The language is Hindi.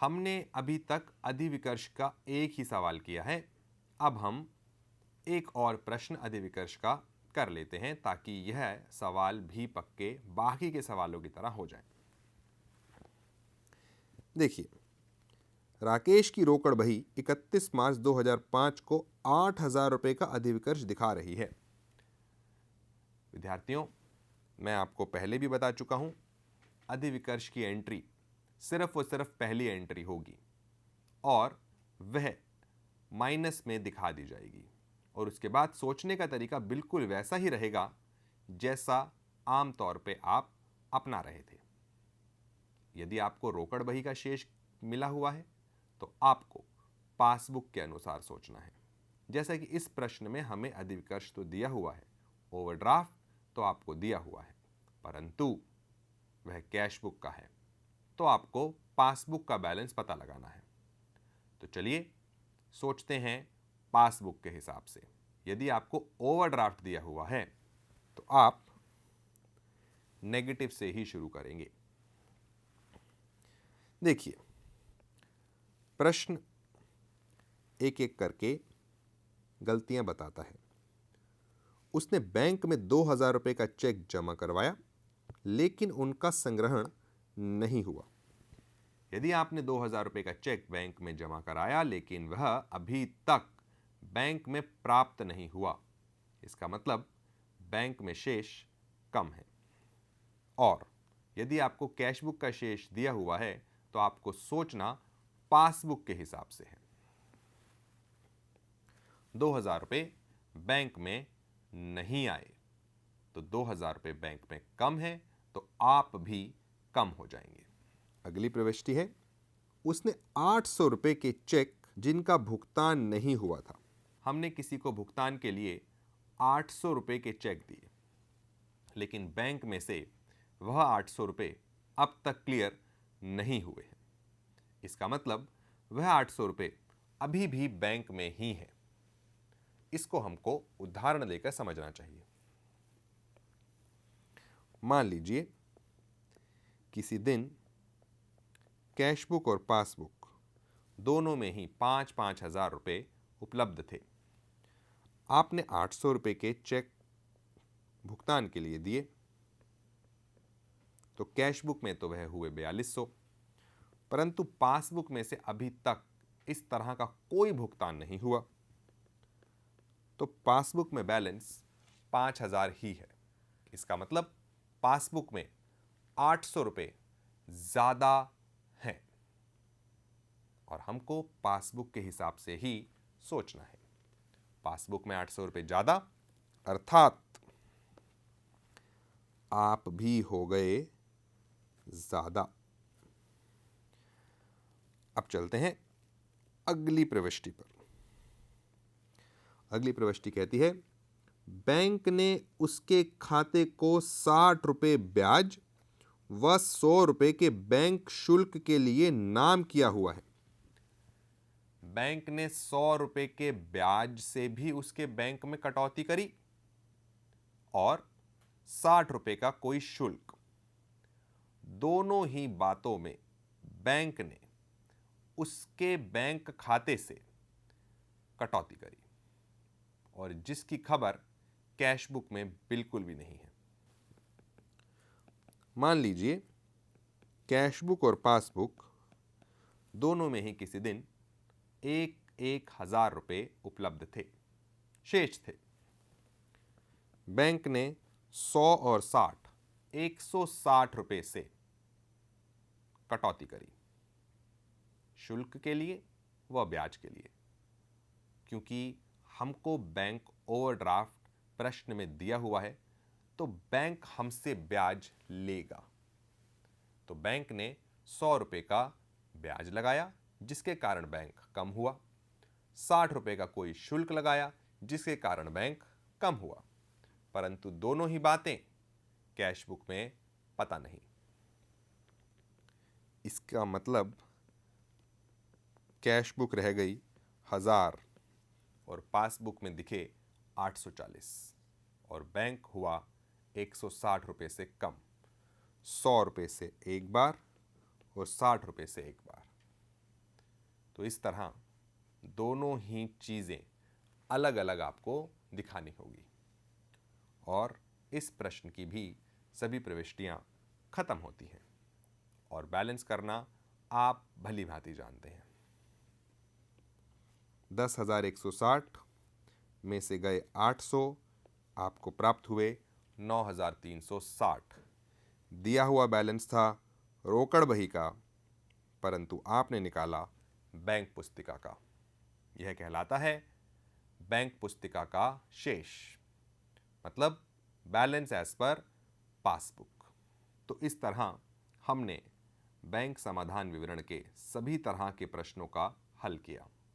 हमने अभी तक अधिविकर्ष का एक ही सवाल किया है। अब हम एक और प्रश्न अधिविकर्ष का कर लेते हैं ताकि यह सवाल भी पक्के बाकी के सवालों की तरह हो जाए। देखिए, राकेश की रोकड़ बही 31 मार्च 2005 को 8,000 रुपए का अधिविकर्ष दिखा रही है। विद्यार्थियों, मैं आपको पहले भी बता चुका हूं, अधिविकर्ष की एंट्री सिर्फ और सिर्फ पहली एंट्री होगी और वह माइनस में दिखा दी जाएगी और उसके बाद सोचने का तरीका बिल्कुल वैसा ही रहेगा जैसा आमतौर पे आप अपना रहे थे। यदि आपको रोकड़ बही का शेष मिला हुआ है तो आपको पासबुक के अनुसार सोचना है। जैसा कि इस प्रश्न में हमें अधिविकर्ष तो दिया हुआ है, ओवरड्राफ्ट तो आपको दिया हुआ है, परंतु वह कैश बुक का है, तो आपको पासबुक का बैलेंस पता लगाना है। तो चलिए सोचते हैं पासबुक के हिसाब से। यदि आपको ओवरड्राफ्ट दिया हुआ है तो आप नेगेटिव से ही शुरू करेंगे। देखिए, प्रश्न एक एक करके गलतियां बताता है। उसने बैंक में 2,000 रुपए का चेक जमा करवाया लेकिन उनका संग्रहण नहीं हुआ। यदि आपने 2,000 रुपए का चेक बैंक में जमा कराया लेकिन वह अभी तक बैंक में प्राप्त नहीं हुआ, इसका मतलब बैंक में शेष कम है। और यदि आपको कैश बुक का शेष दिया हुआ है तो आपको सोचना पासबुक के हिसाब से है। 2,000 रुपए बैंक में नहीं आए तो 2,000 रुपए बैंक में कम है तो आप भी कम हो जाएंगे। अगली प्रविष्टि है, उसने 800 रुपए के चेक जिनका भुगतान नहीं हुआ था। हमने किसी को भुगतान के लिए 800 रुपए के चेक दिए लेकिन बैंक में से वह 800 रुपए अब तक क्लियर नहीं हुए हैं। इसका मतलब वह 800 रुपए अभी भी बैंक में ही है। इसको हमको उदाहरण लेकर समझना चाहिए। मान लीजिए किसी दिन कैश बुक और पासबुक दोनों में ही 5-5 हजार रुपए उपलब्ध थे। आपने 800 रुपए के चेक भुगतान के लिए दिए तो कैश बुक में तो वह हुए 4,200, परंतु पासबुक में से अभी तक इस तरह का कोई भुगतान नहीं हुआ, तो पासबुक में बैलेंस 5,000 ही है। इसका मतलब पासबुक में 800 रुपए ज्यादा हैं और हमको पासबुक के हिसाब से ही सोचना है। पासबुक में 800 रुपए ज्यादा अर्थात आप भी हो गए ज्यादा। अब चलते हैं अगली प्रविष्टि पर। अगली प्रविष्टि कहती है, बैंक ने उसके खाते को 60 रुपए ब्याज व 100 रुपए के बैंक शुल्क के लिए नाम किया हुआ है। बैंक ने 100 रुपए के ब्याज से भी उसके बैंक में कटौती करी और 60 रुपए का कोई शुल्क। दोनों ही बातों में बैंक ने उसके बैंक खाते से कटौती करी और जिसकी खबर कैश बुक में बिल्कुल भी नहीं है। मान लीजिए कैश बुक और पासबुक दोनों में ही किसी दिन 1,000 रुपए उपलब्ध थे, शेष थे। बैंक ने 100 और 60, 160 रुपए से कटौती करी, शुल्क के लिए व ब्याज के लिए। क्योंकि हमको बैंक ओवरड्राफ्ट प्रश्न में दिया हुआ है तो बैंक हमसे ब्याज लेगा। तो बैंक ने 100 रुपए का ब्याज लगाया जिसके कारण बैंक कम हुआ, 60 रुपए का कोई शुल्क लगाया जिसके कारण बैंक कम हुआ, परंतु दोनों ही बातें कैश बुक में पता नहीं। इसका मतलब कैश बुक रह गई 1000 और पासबुक में दिखे 840 और बैंक हुआ 160 रुपए से कम, 100 रुपए से एक बार और 60 रुपए से एक बार। तो इस तरह दोनों ही चीज़ें अलग अलग आपको दिखानी होगी और इस प्रश्न की भी सभी प्रविष्टियां खत्म होती हैं और बैलेंस करना आप भली भांति जानते हैं। 10,160 में से गए 800, आपको प्राप्त हुए 9,360। दिया हुआ बैलेंस था रोकड़ बही का, परंतु आपने निकाला बैंक पुस्तिका का। यह कहलाता है बैंक पुस्तिका का शेष, मतलब बैलेंस एज पर पासबुक। तो इस तरह हमने बैंक समाधान विवरण के सभी तरह के प्रश्नों का हल किया।